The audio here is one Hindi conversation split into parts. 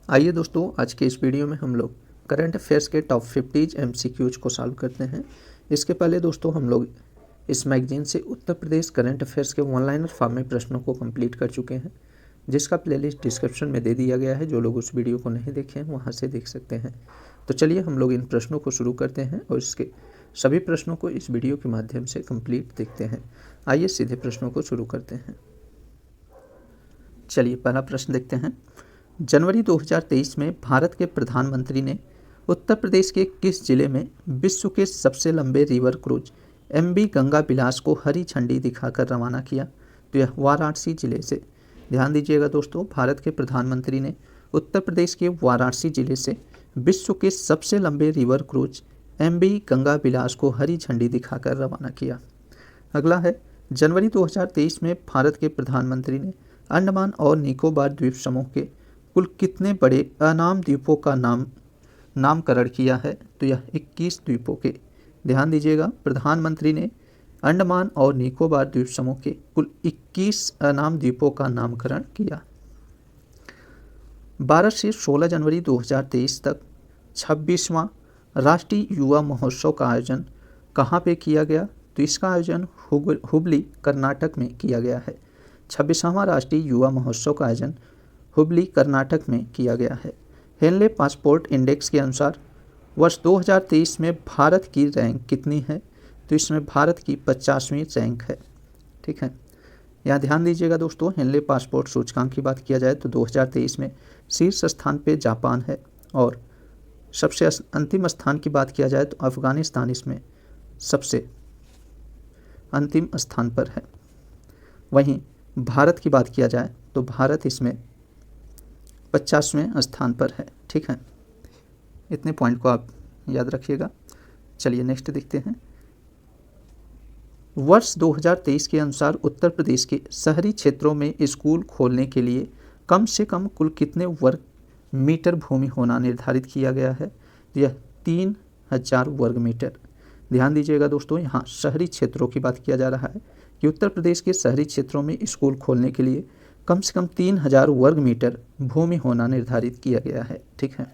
आइए दोस्तों, आज के इस वीडियो में हम लोग करंट अफेयर्स के टॉप 50 एमसीक्यूज को सॉल्व करते हैं। इसके पहले दोस्तों हम लोग इस मैगजीन से उत्तर प्रदेश करंट अफेयर्स के वन लाइनर फॉर्म में प्रश्नों को कंप्लीट कर चुके हैं, जिसका प्लेलिस्ट डिस्क्रिप्शन में दे दिया गया है। जो लोग उस वीडियो को नहीं देखे हैं वहाँ से देख सकते हैं। तो चलिए हम लोग इन प्रश्नों को शुरू करते हैं और इसके सभी प्रश्नों को इस वीडियो के माध्यम से कंप्लीट देखते हैं। आइए सीधे प्रश्नों को शुरू करते हैं। चलिए पहला प्रश्न देखते हैं। जनवरी 2023 में भारत के प्रधानमंत्री ने उत्तर प्रदेश के किस जिले में विश्व के सबसे लंबे रिवर क्रूज एमवी गंगा विलास को हरी झंडी दिखाकर रवाना किया? तो यह वाराणसी जिले से। ध्यान दीजिएगा दोस्तों, भारत के प्रधानमंत्री ने उत्तर प्रदेश के वाराणसी जिले से विश्व के सबसे लंबे रिवर क्रूज एमवी गंगा विलास को हरी झंडी दिखाकर रवाना किया। अगला है, जनवरी 2023 में भारत के प्रधानमंत्री ने अंडमान और निकोबार द्वीप समूह के कुल कितने बड़े अनाम द्वीपों का नामकरण किया है? तो यह 21 द्वीपों के। ध्यान दीजिएगा, प्रधानमंत्री ने अंडमान और निकोबार द्वीप समूह के कुल 21 अनाम द्वीपों का नामकरण किया। 12 से 16 जनवरी 2023 तक 26वां राष्ट्रीय युवा महोत्सव का आयोजन कहाँ पे किया गया? तो इसका आयोजन हुबली कर्नाटक में किया गया है। 26वां राष्ट्रीय युवा महोत्सव का आयोजन हुबली कर्नाटक में किया गया है। हेनले पासपोर्ट इंडेक्स के अनुसार वर्ष 2023 में भारत की रैंक कितनी है? तो इसमें भारत की 50वीं रैंक है। ठीक है, यहाँ ध्यान दीजिएगा दोस्तों, हेनले पासपोर्ट सूचकांक की बात किया जाए तो 2023 में शीर्ष स्थान पे जापान है और सबसे अंतिम स्थान की बात किया जाए तो अफगानिस्तान इसमें सबसे अंतिम स्थान पर है। वहीं भारत की बात किया जाए तो भारत इसमें 50वें स्थान पर है। ठीक है, इतने पॉइंट को आप याद रखिएगा। चलिए नेक्स्ट देखते हैं। वर्ष 2023 के अनुसार उत्तर प्रदेश के शहरी क्षेत्रों में स्कूल खोलने के लिए कम से कम कुल कितने वर्ग मीटर भूमि होना निर्धारित किया गया है? यह 3000 वर्ग मीटर। ध्यान दीजिएगा दोस्तों, यहाँ शहरी क्षेत्रों की बात किया जा रहा है कि उत्तर प्रदेश के शहरी क्षेत्रों में स्कूल खोलने के लिए कम से कम 3000 वर्ग मीटर भूमि होना निर्धारित किया गया है। ठीक है,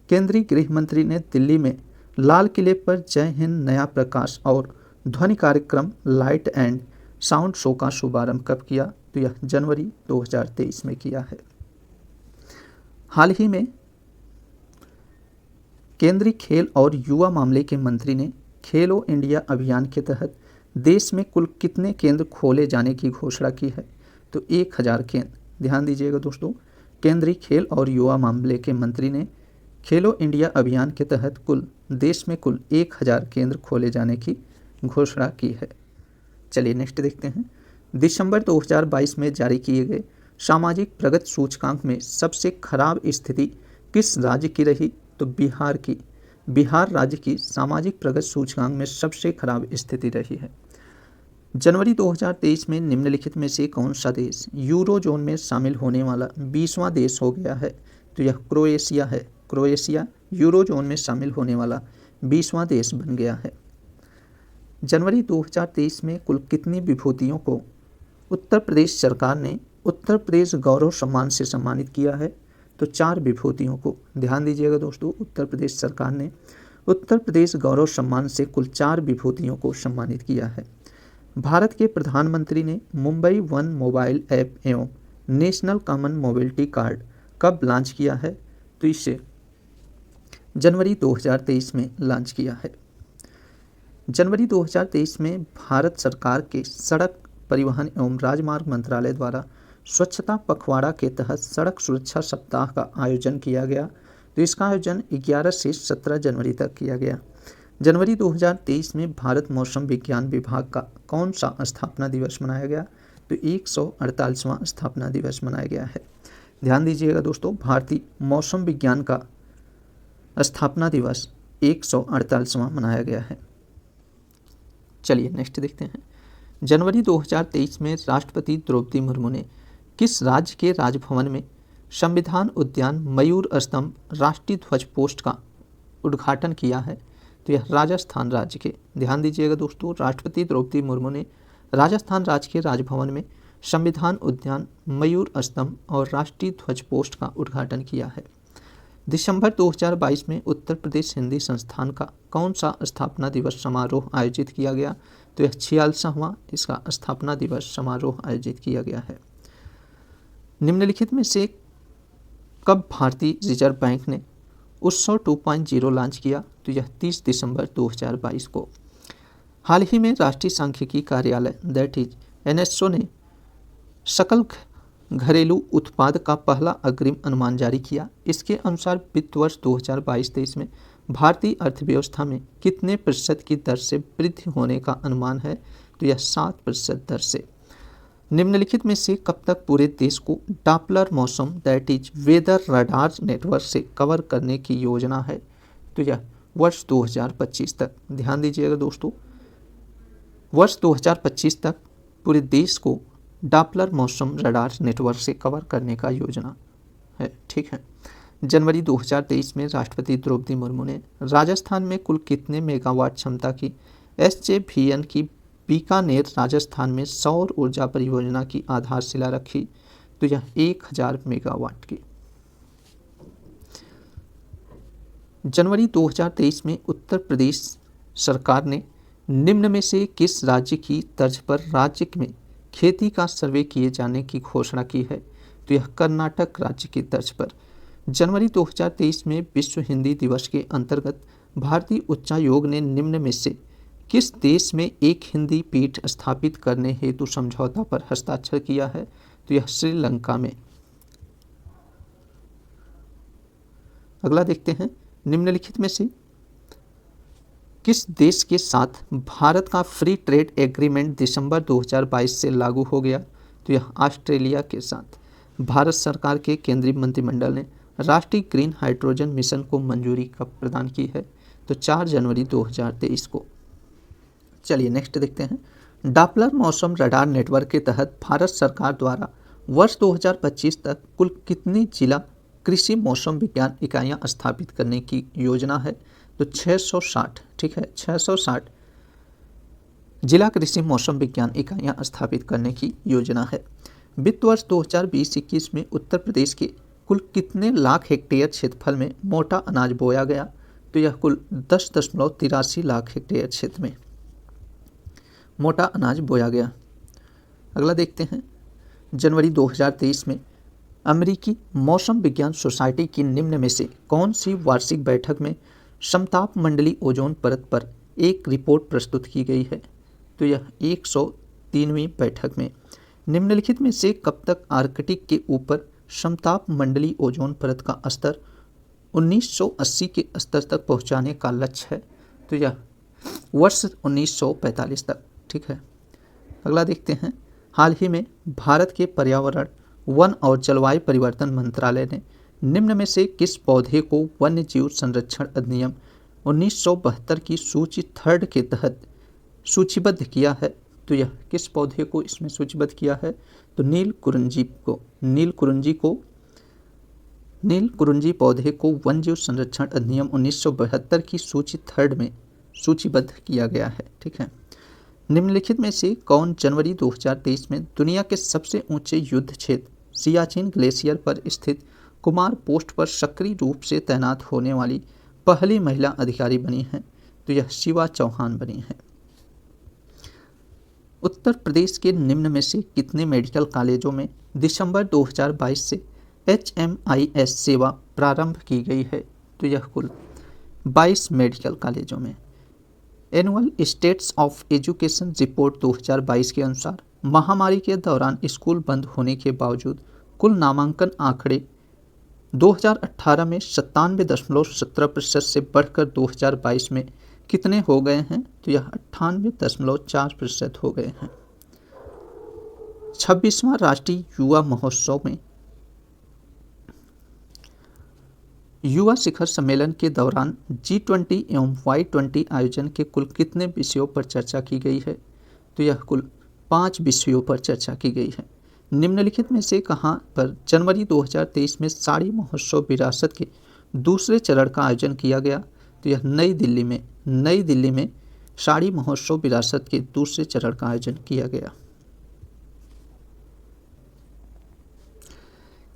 केंद्रीय गृह मंत्री ने दिल्ली में लाल किले पर जय हिंद नया प्रकाश और ध्वनि कार्यक्रम लाइट एंड साउंड शो का शुभारंभ कब किया? तो यह जनवरी 2023 में किया है। हाल ही में केंद्रीय खेल और युवा मामले के मंत्री ने खेलो इंडिया अभियान के तहत देश में कुल कितने केंद्र खोले जाने की घोषणा की है? तो 1000 केंद्र। ध्यान दीजिएगा दोस्तों, केंद्रीय खेल और युवा मामले के मंत्री ने खेलो इंडिया अभियान के तहत देश में कुल 1000 केंद्र खोले जाने की घोषणा की है। चलिए नेक्स्ट देखते हैं। दिसंबर 2022 में जारी किए गए सामाजिक प्रगति सूचकांक में सबसे खराब स्थिति किस राज्य की रही? तो बिहार की। बिहार राज्य की सामाजिक प्रगति सूचकांक में सबसे खराब स्थिति रही है। जनवरी 2023 में निम्नलिखित में से कौन सा देश यूरो जोन में शामिल होने वाला 20वां देश हो गया है? तो यह क्रोएशिया है। क्रोएशिया यूरो जोन में शामिल होने वाला 20वां देश बन गया है। जनवरी 2023 में कुल कितनी विभूतियों को उत्तर प्रदेश सरकार ने उत्तर प्रदेश गौरव सम्मान से सम्मानित किया है? तो 4 विभूतियों को। ध्यान दीजिएगा दोस्तों, उत्तर प्रदेश सरकार ने उत्तर प्रदेश गौरव सम्मान से कुल 4 विभूतियों को सम्मानित किया है। भारत के प्रधानमंत्री ने मुंबई वन मोबाइल ऐप एवं नेशनल कॉमन मोबिलिटी कार्ड कब लॉन्च किया है? तो इसे जनवरी 2023 में लॉन्च किया है। जनवरी 2023 में भारत सरकार के सड़क परिवहन एवं राजमार्ग मंत्रालय द्वारा स्वच्छता पखवाड़ा के तहत सड़क सुरक्षा सप्ताह का आयोजन किया गया। तो इसका आयोजन 11 से 17 जनवरी तक किया गया। जनवरी 2023 में भारत मौसम विज्ञान विभाग का कौन सा स्थापना दिवस मनाया गया? तो 148वां स्थापना दिवस मनाया गया है। ध्यान दीजिएगा दोस्तों, भारतीय मौसम विज्ञान का स्थापना दिवस 148वां मनाया गया है। चलिए नेक्स्ट देखते हैं। जनवरी 2023 में राष्ट्रपति द्रौपदी मुर्मू ने किस राज्य के राजभवन में संविधान उद्यान मयूर स्तंभ राष्ट्रीय ध्वज पोस्ट का उद्घाटन किया है? तो यह राजस्थान राज्य के। ध्यान दीजिएगा दोस्तों, राष्ट्रपति द्रौपदी मुर्मू ने राजस्थान राज्य के राजभवन में संविधान उद्यान मयूर स्तंभ और राष्ट्रीय ध्वज पोस्ट का उद्घाटन किया है। दिसंबर 2022 में उत्तर प्रदेश हिंदी संस्थान का कौन सा स्थापना दिवस समारोह आयोजित किया गया? तो यह 46वां इसका स्थापना दिवस समारोह आयोजित किया गया है। निम्नलिखित में से कब भारतीय रिजर्व बैंक ने उत्सव 2.0 लॉन्च किया? तो यह 30 दिसंबर 2022 को। हाल ही में राष्ट्रीय सांख्यिकी कार्यालय दैट इज एनएसओ ने सकल घरेलू उत्पाद का पहला अग्रिम अनुमान जारी किया। इसके अनुसार वित्त वर्ष 2022-23 में भारतीय अर्थव्यवस्था में कितने प्रतिशत की दर से वृद्धि होने का अनुमान है? तो यह 7% दर से। निम्नलिखित में से कब तक पूरे देश को डॉपलर मौसम that is whether radar network से कवर करने की योजना है? तो यह वर्ष 2025 तक। ध्यान दीजिएगा दोस्तों, वर्ष 2025 तक पूरे देश को डॉपलर मौसम रडार नेटवर्क से कवर करने का योजना है। ठीक है। जनवरी 2023 में राष्ट्रपति द्रौपदी मुर्मू ने राजस्थान में कुल कितने मेगावाट क्षमता की SJVN की बीकानेर राजस्थान में सौर ऊर्जा परियोजना की आधारशिला रखी? तो यह 1000 मेगावाट की। जनवरी 2023 में उत्तर प्रदेश सरकार ने निम्न में से किस राज्य की तर्ज पर राज्य में खेती का सर्वे किए जाने की घोषणा की है? तो यह कर्नाटक राज्य की तर्ज पर। जनवरी 2023 में विश्व हिंदी दिवस के अंतर्गत भारतीय उच्चायोग ने निम्न में से किस देश में एक हिंदी पीठ स्थापित करने हेतु समझौता पर हस्ताक्षर किया है? तो यह श्रीलंका में। अगला देखते हैं, निम्नलिखित में से किस देश के साथ भारत का फ्री ट्रेड एग्रीमेंट दिसंबर 2022 से लागू हो गया? तो यह ऑस्ट्रेलिया के साथ। भारत सरकार के केंद्रीय मंत्रिमंडल ने राष्ट्रीय ग्रीन हाइड्रोजन मिशन को मंजूरी कब प्रदान की है? तो 4 जनवरी 2023 को। चलिए नेक्स्ट देखते हैं, डॉपलर मौसम रडार नेटवर्क के तहत भारत सरकार द्वारा वर्ष 2025 तक कुल कितनी जिला कृषि मौसम विज्ञान इकाइयां स्थापित करने की योजना है? तो 660। ठीक है, 660 जिला कृषि मौसम विज्ञान इकाइयां स्थापित करने की योजना है। वित्त वर्ष 2020-21 में उत्तर प्रदेश के कुल कितने लाख हेक्टेयर क्षेत्रफल में मोटा अनाज बोया गया? तो यह कुल 10.83 लाख हेक्टेयर क्षेत्र में मोटा अनाज बोया गया। अगला देखते हैं, जनवरी 2023 में अमेरिकी मौसम विज्ञान सोसाइटी की निम्न में से कौन सी वार्षिक बैठक में समताप मंडलीय ओजोन परत पर एक रिपोर्ट प्रस्तुत की गई है? तो यह 103वीं बैठक में। निम्नलिखित में से कब तक आर्कटिक के ऊपर समताप मंडलीय ओजोन परत का स्तर 1980 के स्तर तक पहुंचाने का लक्ष्य है? तो यह वर्ष 1945 तक। ठीक है। अगला देखते हैं, हाल ही में भारत के पर्यावरण वन और जलवायु परिवर्तन मंत्रालय ने निम्न में से किस पौधे को वन्य जीव संरक्षण अधिनियम 1972 की सूची 3 के तहत सूचीबद्ध किया है? तो यह किस पौधे को इसमें सूचीबद्ध किया है? तो नील कुरुंजी पौधे को वन्य जीव संरक्षण अधिनियम 1972 की सूची 3 में सूचीबद्ध किया गया है। ठीक है। निम्नलिखित में से कौन जनवरी 2023 में दुनिया के सबसे ऊंचे युद्ध क्षेत्र सियाचिन ग्लेशियर पर स्थित कुमार पोस्ट पर सक्रिय रूप से तैनात होने वाली पहली महिला अधिकारी बनी है? तो यह शिवा चौहान बनी है। उत्तर प्रदेश के निम्न में से कितने मेडिकल कॉलेजों में दिसंबर 2022 से HMIS सेवा प्रारंभ की गई है? तो यह कुल 22 मेडिकल कॉलेजों में। Annual states of education report 2022 के अनुसार महामारी के दौरान स्कूल बंद होने के बावजूद कुल नामांकन आंकड़े 2018 में 97.17% से बढ़कर 2022 में कितने हो गए हैं? तो यह 98.4% हो गए हैं। 26वां राष्ट्रीय युवा महोत्सव में युवा शिखर सम्मेलन के दौरान G20 एवं Y20 आयोजन के कुल कितने विषयों पर चर्चा की गई है? तो यह कुल 5 विषयों पर चर्चा की गई है। निम्नलिखित में से कहां पर जनवरी 2023 में साड़ी महोत्सव विरासत के दूसरे चरण का आयोजन किया गया? तो यह नई दिल्ली में साड़ी महोत्सव विरासत के दूसरे चरण का आयोजन किया गया।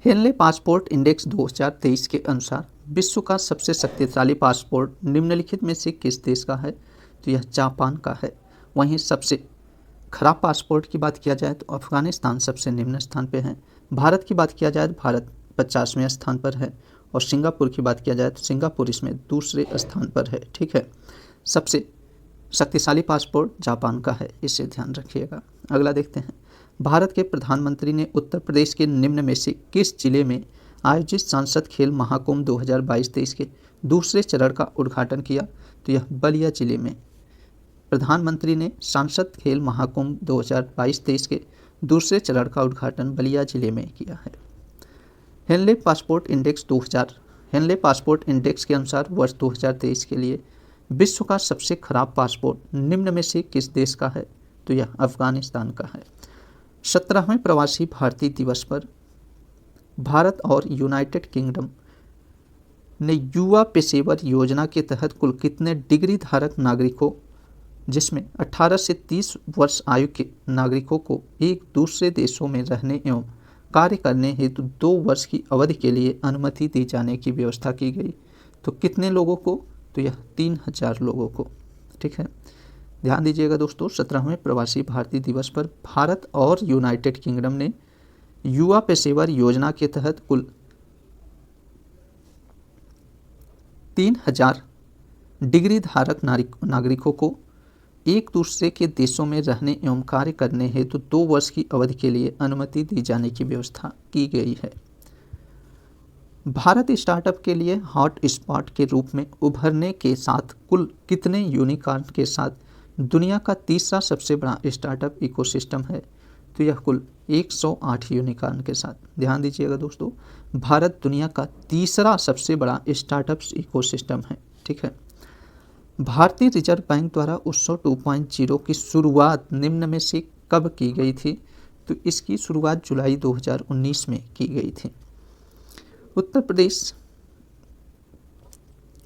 हेनले पासपोर्ट इंडेक्स 2023 के अनुसार विश्व का सबसे शक्तिशाली पासपोर्ट निम्नलिखित में से किस देश का है? तो यह जापान का है। वहीं सबसे खराब पासपोर्ट की बात किया जाए तो अफगानिस्तान सबसे निम्न स्थान पे है। भारत की बात किया जाए तो भारत 50वें स्थान पर है और सिंगापुर की बात किया जाए तो सिंगापुर इसमें दूसरे स्थान पर है। ठीक है, सबसे शक्तिशाली पासपोर्ट जापान का है, इसे ध्यान रखिएगा। अगला देखते हैं, भारत के प्रधानमंत्री ने उत्तर प्रदेश के निम्न में से किस जिले में आयोजित सांसद खेल महाकुंभ 2022-23 के दूसरे चरण का उद्घाटन किया? तो यह बलिया जिले में प्रधानमंत्री ने सांसद खेल महाकुंभ 2022-23 के दूसरे चरण का उद्घाटन बलिया जिले में किया है। हेनले पासपोर्ट इंडेक्स के अनुसार वर्ष 2023 के लिए विश्व का सबसे खराब पासपोर्ट निम्न में से किस देश का है? तो यह अफगानिस्तान का है। 17वें प्रवासी भारतीय दिवस पर भारत और यूनाइटेड किंगडम ने युवा पेशेवर योजना के तहत कुल कितने डिग्री धारक नागरिकों, जिसमें 18 से 30 वर्ष आयु के नागरिकों को एक दूसरे देशों में रहने एवं कार्य करने हेतु 2 वर्ष की अवधि के लिए अनुमति दी जाने की व्यवस्था की गई? तो कितने लोगों को? तो यह 3000 लोगों को। ठीक है, ध्यान दीजिएगा दोस्तों, 17वें प्रवासी भारतीय दिवस पर भारत और यूनाइटेड किंगडम ने युवा पेशेवर योजना के तहत कुल 3000 डिग्री धारक नागरिकों को एक दूसरे के देशों में रहने एवं कार्य करने हेतु 2 वर्ष की अवधि के लिए अनुमति दी जाने की व्यवस्था की गई है। भारत स्टार्टअप के लिए हॉट स्पॉट के रूप में उभरने के साथ कुल कितने यूनिकॉर्न के साथ दुनिया का तीसरा सबसे बड़ा स्टार्टअप इकोसिस्टम है? तो यह कुल 108 यूनिकॉर्न के साथ। ध्यान दीजिएगा दोस्तों, भारत दुनिया का तीसरा सबसे बड़ा स्टार्टअप इकोसिस्टम है। ठीक है, भारतीय रिजर्व बैंक द्वारा उत्सव 2.0 की शुरुआत निम्न में से कब की गई थी? तो इसकी शुरुआत जुलाई 2019 में की गई थी। उत्तर प्रदेश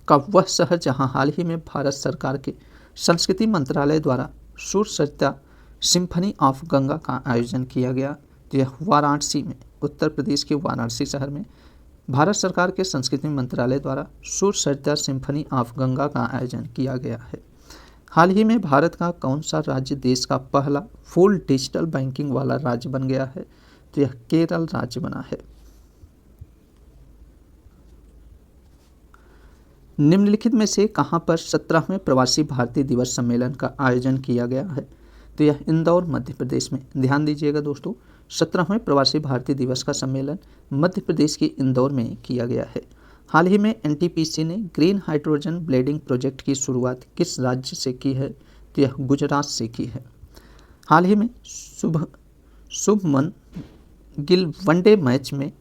का वह शहर जहां हाल ही में भारत सरकार के संस्कृति मंत्रालय द्वारा सुर सरिता सिम्फनी ऑफ गंगा का आयोजन किया गया, तो यह वाराणसी में, उत्तर प्रदेश के वाराणसी शहर में भारत सरकार के संस्कृति मंत्रालय द्वारा सुर सरिता सिम्फनी ऑफ गंगा का आयोजन किया गया है। हाल ही में भारत का कौन सा राज्य देश का पहला फुल डिजिटल बैंकिंग वाला राज्य बन गया है? तो यह केरल राज्य बना है। निम्नलिखित में से कहां पर 17वें प्रवासी भारतीय दिवस सम्मेलन का आयोजन किया गया है? तो यह इंदौर मध्य प्रदेश में। ध्यान दीजिएगा दोस्तों, 17वें प्रवासी भारतीय दिवस का सम्मेलन मध्य प्रदेश के इंदौर में किया गया है। हाल ही में एनटीपीसी ने ग्रीन हाइड्रोजन ब्लेडिंग प्रोजेक्ट की शुरुआत किस राज्य से की है? तो यह गुजरात से की है। हाल ही में शुभमन गिल वनडे मैच में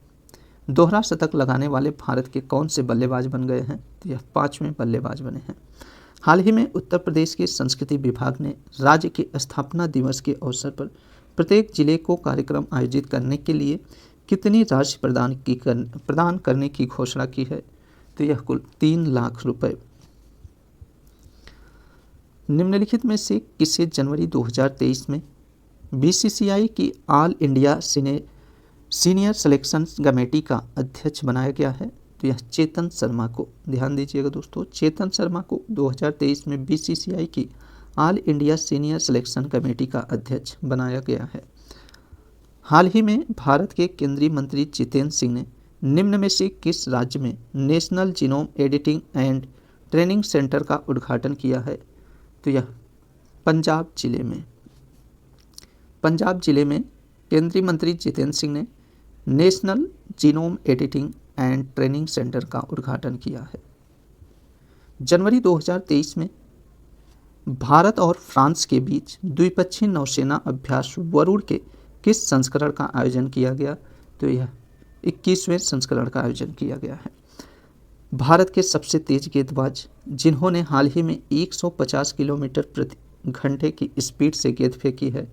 दोहरा शतक लगाने वाले भारत के कौन से बल्लेबाज बन गए हैं? तो यह 5वें बल्लेबाज बने हैं। हाल ही में उत्तर प्रदेश के संस्कृति विभाग ने राज्य के स्थापना दिवस के अवसर पर प्रत्येक जिले को कार्यक्रम आयोजित करने के लिए कितनी राशि प्रदान करने की घोषणा की है? तो यह कुल 3 लाख रुपए। निम्नलिखित में से किसे जनवरी 2023 में बीसीसीआई की all India senior selection committee का अध्यक्ष बनाया गया है? तो यह चेतन शर्मा को। ध्यान दीजिएगा दोस्तों, चेतन शर्मा को 2023 में बीसीसीआई की all India senior selection committee का अध्यक्ष बनाया गया है। हाल ही में भारत के केंद्रीय मंत्री जितेंद्र सिंह ने निम्न में से किस राज्य में national genome editing and training centre का उद्घाटन किया है? तो यह पंजाब जिले में। पंजाब जिले में केंद्रीय मंत्री जितेंद्र सिंह ने national genome editing and training centre का उद्घाटन किया है। जनवरी 2023 में भारत और फ्रांस के बीच द्विपक्षीय नौसेना अभ्यास वरुण के किस संस्करण का आयोजन किया गया? तो यह 21वें संस्करण का आयोजन किया गया है। भारत के सबसे तेज गेंदबाज जिन्होंने हाल ही में 150 किलोमीटर प्रति घंटे की स्पीड से गेंद फेंकी है,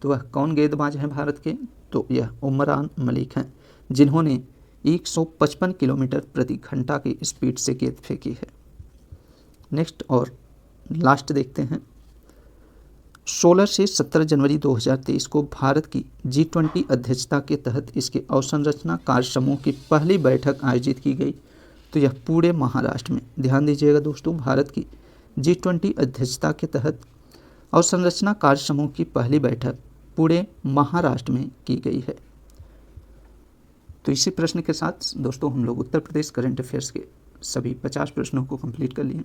तो वह कौन गेंदबाज हैं भारत के? तो यह उमरान मलिक हैं, जिन्होंने 155 किलोमीटर प्रति घंटा की स्पीड से गेंद फेंकी है। नेक्स्ट और लास्ट देखते हैं, 16 से 17 जनवरी 2023 को भारत की G20 अध्यक्षता के तहत इसके अवसंरचना कार्य समूह की पहली बैठक आयोजित की गई। तो यह पूरे महाराष्ट्र में, ध्यान दीजिएगा दोस्तों, भारत की G20 अध्यक्षता के तहत अवसंरचना कार्य समूह की पहली बैठक पूरे महाराष्ट्र में की गई है। तो इसी प्रश्न के साथ दोस्तों हम लोग उत्तर प्रदेश करंट अफेयर्स के सभी 50 प्रश्नों को कंप्लीट कर लिए।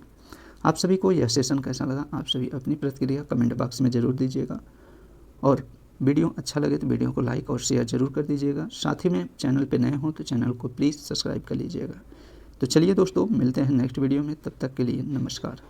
आप सभी को यह सेशन कैसा लगा, आप सभी अपनी प्रतिक्रिया कमेंट बॉक्स में ज़रूर दीजिएगा, और वीडियो अच्छा लगे तो वीडियो को लाइक और शेयर ज़रूर कर दीजिएगा। साथ ही में चैनल पे नए हो तो चैनल को प्लीज़ सब्सक्राइब कर लीजिएगा। तो चलिए दोस्तों, मिलते हैं नेक्स्ट वीडियो में, तब तक के लिए नमस्कार।